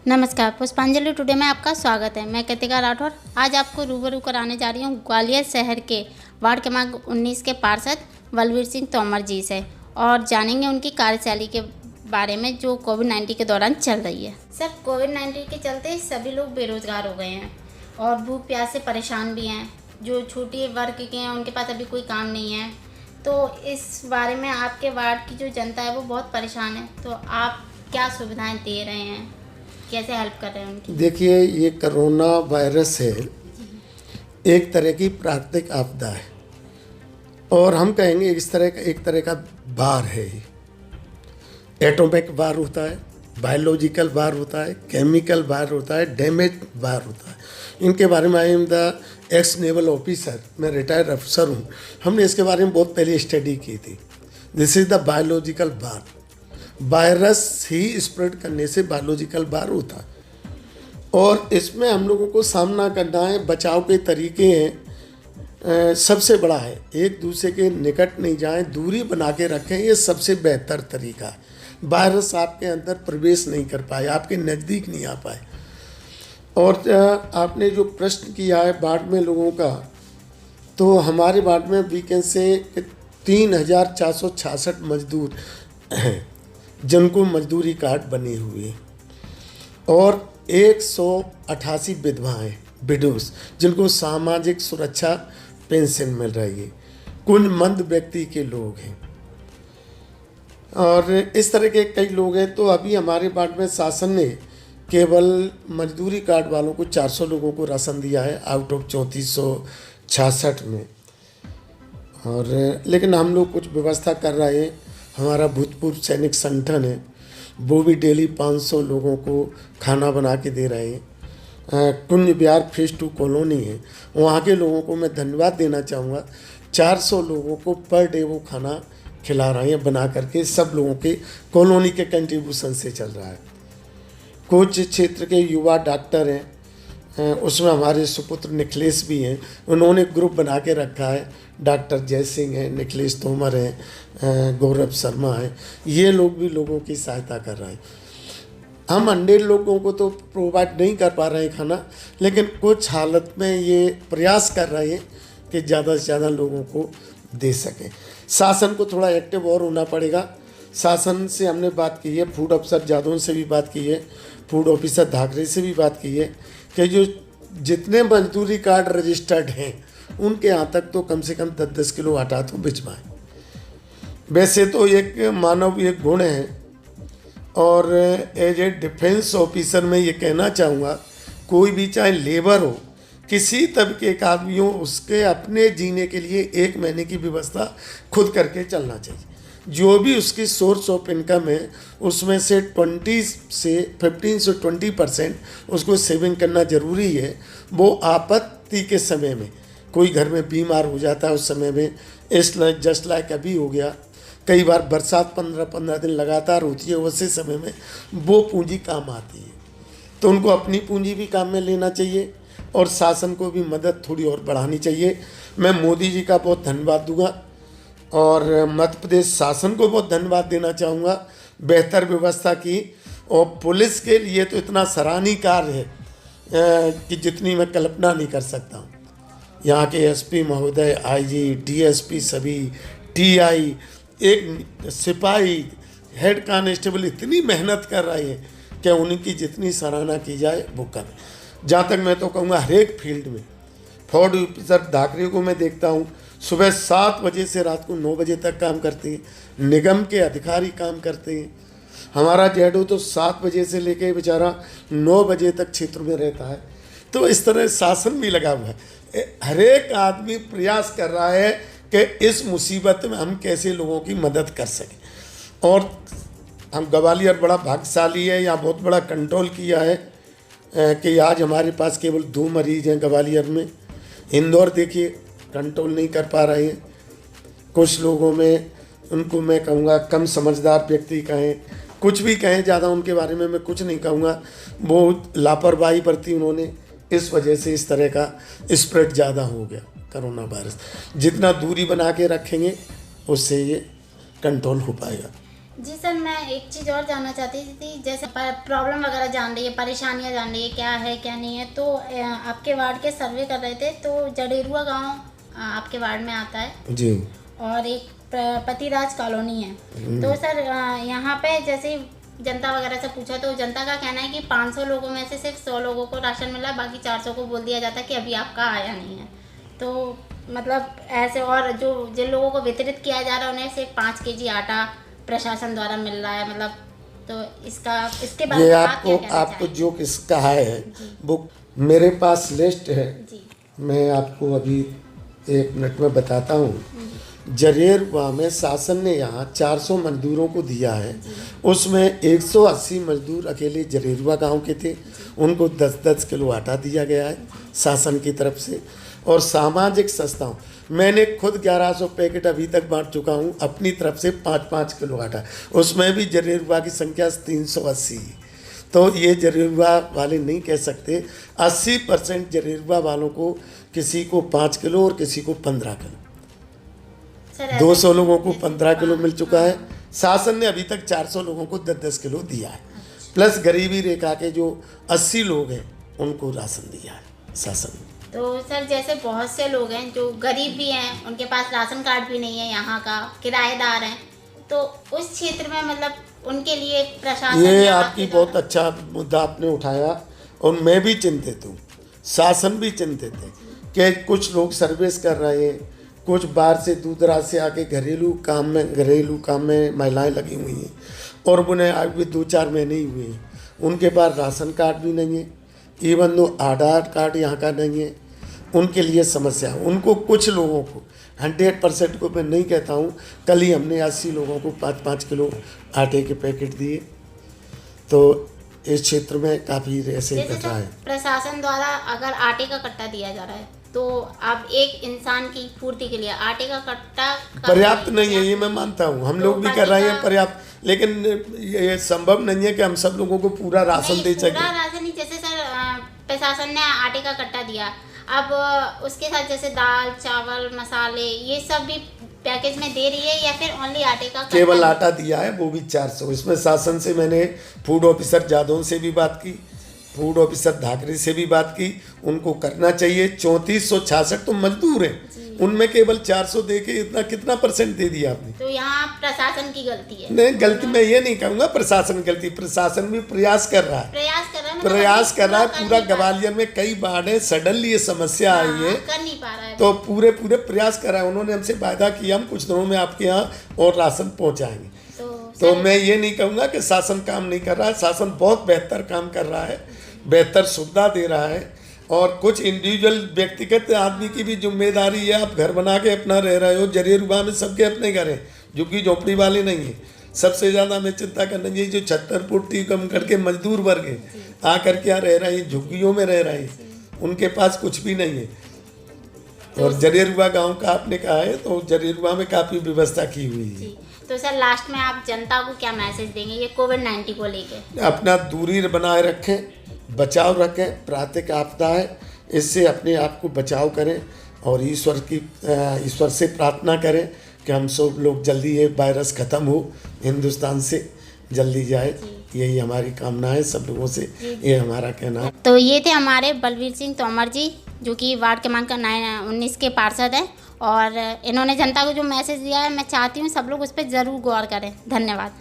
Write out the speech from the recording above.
नमस्कार, पुष्पांजलि टुडे में आपका स्वागत है। मैं कृतिका राठौर आज आपको रूबरू कराने जा रही हूँ ग्वालियर शहर के वार्ड क्रमांक 19 के पार्षद बलवीर सिंह तोमर जी से और जानेंगे उनकी कार्यशैली के बारे में जो कोविड-19 के दौरान चल रही है। सर, कोविड-19 के चलते सभी लोग बेरोजगार हो गए हैं और भूख प्यास से परेशान भी हैं। जो छोटे वर्ग के हैं उनके पास अभी कोई काम नहीं है, तो इस बारे में आपके वार्ड की जो जनता है वो बहुत परेशान है, तो आप क्या सुविधाएँ दे रहे हैं, कैसे हेल्प कर रहे हैं उनकी? देखिए, ये कोरोना वायरस है, एक तरह की प्राकृतिक आपदा है और हम कहेंगे इस तरह का एक तरह का वार है। एटॉमिक वार होता है, बायोलॉजिकल वार होता है, केमिकल वार होता है, डैमेज वार होता है। इनके बारे में I am the x naval officer, मैं रिटायर्ड अफसर हूँ। हमने इसके बारे में बहुत पहले स्टडी की थी। This is the biological war. Virus he spread करने से बायोलॉजिकल वार होता है और इसमें हम लोगों को सामना करना है। बचाव के तरीके हैं, सबसे बड़ा है एक दूसरे के निकट नहीं जाएं, दूरी बना के रखें, ये सबसे बेहतर तरीका है। वायरस आपके अंदर प्रवेश नहीं कर पाए, आपके नज़दीक नहीं आ पाए। और आपने जो प्रश्न किया है वार्ड में लोगों का, तो हमारे वार्ड में वीकेंड से 3,466 मजदूर हैं जिनको मजदूरी कार्ड बने हुए और 188 विधवाएँ विडोस जिनको सामाजिक सुरक्षा पेंशन मिल रही है। कुल मंद व्यक्ति के लोग हैं और इस तरह के कई लोग हैं। तो अभी हमारे वार्ड में शासन ने केवल मजदूरी कार्ड वालों को 400 लोगों को राशन दिया है आउट ऑफ 3466 में। और लेकिन हम लोग कुछ व्यवस्था कर रहे हैं। हमारा भूतपूर्व सैनिक संगठन है, वो भी डेली 500 लोगों को खाना बना के दे रहे हैं। कुंज बिहार फेज 2 कॉलोनी है, वहाँ के लोगों को मैं धन्यवाद देना चाहूँगा। 400 लोगों को पर डे वो खाना खिला रहे हैं बना करके, सब लोगों के कॉलोनी के कंट्रीब्यूशन से चल रहा है। कुछ क्षेत्र के युवा डॉक्टर हैं, उसमें हमारे सुपुत्र निखिलेश भी हैं, उन्होंने ग्रुप बना के रखा है। डॉक्टर जय सिंह हैं, निखिलेश तोमर हैं, गौरव शर्मा हैं, ये लोग भी लोगों की सहायता कर रहे हैं। हम 100 लोगों को तो प्रोवाइड नहीं कर पा रहे हैं खाना, लेकिन कुछ हालत में ये प्रयास कर रहे हैं कि ज़्यादा से ज़्यादा लोगों को दे सकें। शासन को थोड़ा एक्टिव और होना पड़ेगा। शासन से हमने बात की है, फूड अफसर जादौन से भी बात की है, फूड ऑफिसर धाकरे से भी बात की है कि जो जितने मजदूरी कार्ड रजिस्टर्ड हैं उनके यहाँ तक तो कम से कम 10-10 किलो आटा तो भिजवाएं। वैसे तो एक मानव एक गुण है और एज ए डिफेंस ऑफिसर मैं ये कहना चाहूँगा, कोई भी चाहे लेबर हो, किसी तबके का आदमी हो, उसके अपने जीने के लिए 1 महीने की व्यवस्था खुद करके चलना चाहिए। जो भी उसकी सोर्स ऑफ इनकम है उसमें से 15 से 20% उसको सेविंग करना ज़रूरी है। वो आपत्ति के समय में, कोई घर में बीमार हो जाता है उस समय में, इस लाइक जस्ट लाइक अभी हो गया, कई बार बरसात 15-15 दिन लगातार होती है, वैसे समय में वो पूंजी काम आती है। तो उनको अपनी पूंजी भी काम में लेना चाहिए और शासन को भी मदद थोड़ी और बढ़ानी चाहिए। मैं मोदी जी का बहुत धन्यवाद दूंगा और मध्य प्रदेश शासन को बहुत धन्यवाद देना चाहूँगा, बेहतर व्यवस्था की। और पुलिस के लिए तो इतना सराहनीय कार्य है कि जितनी मैं कल्पना नहीं कर सकता हूँ। यहाँ के एसपी महोदय, आईजी, डीएसपी, सभी टीआई, एक सिपाही, हेड कांस्टेबल इतनी मेहनत कर रहे हैं कि उनकी जितनी सराहना की जाए वो करें। जहाँ तक मैं तो कहूँगा हर एक फील्ड में फूड ऑफिसर धाकरे को मैं देखता हूँ, सुबह 7 बजे से रात को 9 बजे तक काम करते हैं। निगम के अधिकारी काम करते हैं। हमारा जेडो तो 7 बजे से लेके बेचारा 9 बजे तक क्षेत्र में रहता है। तो इस तरह शासन भी लगा हुआ है। हर एक आदमी प्रयास कर रहा है कि इस मुसीबत में हम कैसे लोगों की मदद कर सकें। और हम ग्वालियर बड़ा भाग्यशाली है, यहाँ बहुत बड़ा कंट्रोल किया है कि आज हमारे पास केवल 2 मरीज हैं ग्वालियर में। इंदौर देखिए कंट्रोल नहीं कर पा रहे हैं। कुछ लोगों में उनको मैं कहूँगा कम समझदार व्यक्ति कहें, कुछ भी कहें, ज़्यादा उनके बारे में मैं कुछ नहीं कहूँगा, वो लापरवाही बरती उन्होंने, इस वजह से इस तरह का स्प्रेड ज़्यादा हो गया कोरोना वायरस। जितना दूरी बना के रखेंगे उससे ये कंट्रोल हो पाएगा। जी सर, मैं एक चीज़ और जानना चाहती थी, जैसे प्रॉब्लम वगैरह जान रही है, परेशानियाँ जान रही है, क्या है क्या नहीं है, तो आपके वार्ड के सर्वे कर रहे थे, तो जडेरुआ गांव आपके वार्ड में आता है जी। और एक पतिराज कॉलोनी है। तो सर यहाँ पे जैसे जनता वगैरह से पूछा तो जनता का कहना है कि 500 लोगों में से सिर्फ 100 लोगों को राशन मिला, बाकी 400 को बोल दिया जाता है कि अभी आपका आया नहीं है। तो मतलब ऐसे, और जो जिन लोगों को वितरित किया जा रहा है उन्हें सिर्फ 5 केजी आटा प्रशासन द्वारा मिल रहा है, मतलब तो इसके बारे ये में आप क्या कहना आपको चाहेंगे? जो किसका है वो मेरे पास लिस्ट है, जी मैं आपको अभी 1 मिनट में बताता हूँ। जरेरुआ में शासन ने यहाँ 400 मजदूरों को दिया है, उसमें 180 मजदूर अकेले जरेरुआ गांव के थे, उनको 10-10 किलो आटा दिया गया है शासन की तरफ से। और सामाजिक संस्थाओं, मैंने खुद 1100 पैकेट अभी तक बांट चुका हूँ अपनी तरफ से 5-5 किलो आटा, उसमें भी जरेरुआ की संख्या 380। तो ये जरेरुआ वाले नहीं कह सकते, 80% जरेरुआ वालों को किसी को 5 किलो और किसी को 15 किलो, सर 200 लोगों को 15 किलो मिल चुका है। शासन ने अभी तक 400 लोगों को 10-10 किलो दिया है, प्लस गरीबी रेखा के जो 80 लोग हैं उनको राशन दिया है शासन ने। तो सर जैसे बहुत से लोग हैं जो गरीब भी हैं, उनके पास राशन कार्ड भी नहीं है, यहाँ का किराएदार हैं, तो उस क्षेत्र में मतलब उनके लिए प्रशासन, ये आपकी बहुत अच्छा मुद्दा आपने उठाया और मैं भी चिंतित हूँ, शासन भी चिंतित है कि कुछ लोग सर्विस कर रहे हैं, कुछ बाहर से दूर दराज से आके घरेलू काम में महिलाएं लगी हुई हैं और उन्हें आज भी 2-4 महीने ही हुए हैं, उनके पास राशन कार्ड भी नहीं है, इवन दो आधार कार्ड यहाँ का नहीं है, उनके लिए समस्या है। उनको कुछ लोगों को 100% को मैं नहीं कहता हूँ, कल ही हमने 80 लोगों को 5-5 किलो आटे के पैकेट दिए, तो इस क्षेत्र में काफ़ी ऐसे घट रहा है। प्रशासन द्वारा अगर आटे का कट्टा दिया जा रहा है तो आप एक इंसान की पूर्ति के लिए आटे का कट्टा पर्याप्त नहीं है, ये मैं मानता हूँ, हम लोग भी कर रहे हैं पर्याप्त, लेकिन ये संभव नहीं है कि हम सब लोगों को पूरा राशन दे सकें। पूरा राशन नहीं, जैसे सर प्रशासन ने आटे का कट्टा दिया, अब उसके साथ जैसे दाल चावल मसाले ये सब भी पैकेज में दे रही है या फिर ओनली आटे का कट्टा? केवल आटा दिया है, वो भी 400। इसमें शासन से मैंने फूड ऑफिसर जादौन से भी बात की, फूड ऑफिसर धाकरे से भी बात की, उनको करना चाहिए। 3466 तो मजदूर हैं, उनमें केवल 400 दे के इतना कितना % दे दिया आपने? तो यहाँ प्रशासन की गलती है। नहीं, गलती मैं ये नहीं कहूँगा प्रशासन की गलती, प्रशासन भी प्रयास कर रहा है, पूरा ग्वालियर में कई बार है सडनली ये समस्या आई है, कर नहीं पा रहा है, तो पूरे प्रयास कर रहा है। उन्होंने हमसे वायदा किया हम कुछ दिनों में आपके यहाँ और राशन पहुँचाएंगे। तो मैं ये नहीं कहूँगा कि शासन काम नहीं कर रहा है, शासन बहुत बेहतर काम कर रहा है, बेहतर सुविधा दे रहा है। और कुछ इंडिविजुअल व्यक्तिगत आदमी की भी जिम्मेदारी है, आप घर बना के अपना रह रहे हो, जरेरुआ में सबके अपने घर हैं, झुग्गी झोपड़ी वाले नहीं हैं। सबसे ज़्यादा हमें चिंता करना चाहिए जो 76 फुट कम करके मजदूर वर्ग है, आकर क्या रह रहे हैं, झुग्गियों में रह रहे हैं, उनके पास कुछ भी नहीं है। और जरेरुआ गाँव का आपने कहा है, तो जरेरुआ में काफ़ी व्यवस्था की हुई है। तो सर लास्ट में आप जनता को क्या मैसेज देंगे ये कोविड-19 को लेके? अपना दूरी बनाए रखें, बचाव रखें, प्राकृतिक आपदा है, इससे अपने आप को बचाव करें और ईश्वर से प्रार्थना करें कि हम सब लोग जल्दी ये वायरस ख़त्म हो, हिंदुस्तान से जल्दी जाए, यही हमारी कामना है सब लोगों से, ये हमारा कहना है। तो ये थे हमारे बलवीर सिंह तोमर जी, जो कि वार्ड क्रमांक 19 के पार्षद हैं, और इन्होंने जनता को जो मैसेज दिया है, मैं चाहती हूँ सब लोग उस पर ज़रूर गौर करें। धन्यवाद।